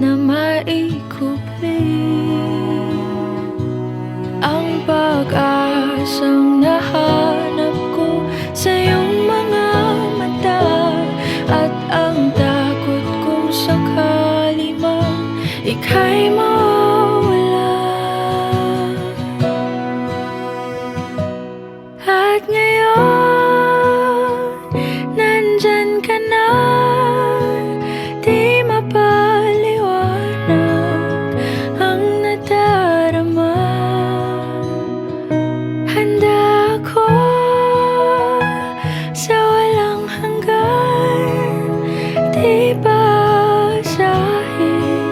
na maikupli ang pag-asang nahanap ko sa iyong mga mata, at ang takot kung sakali mang ika'y mawala. At ngayon, nandyan ka na, di mapaliwanag ang nadarama. Handa ako sa walang hanggan, di basahin,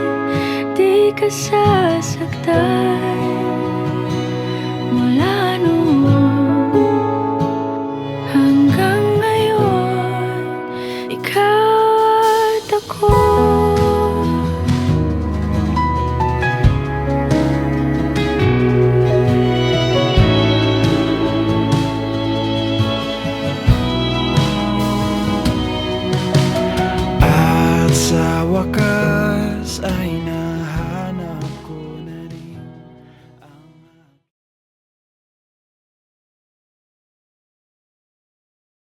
di ka sasaktan.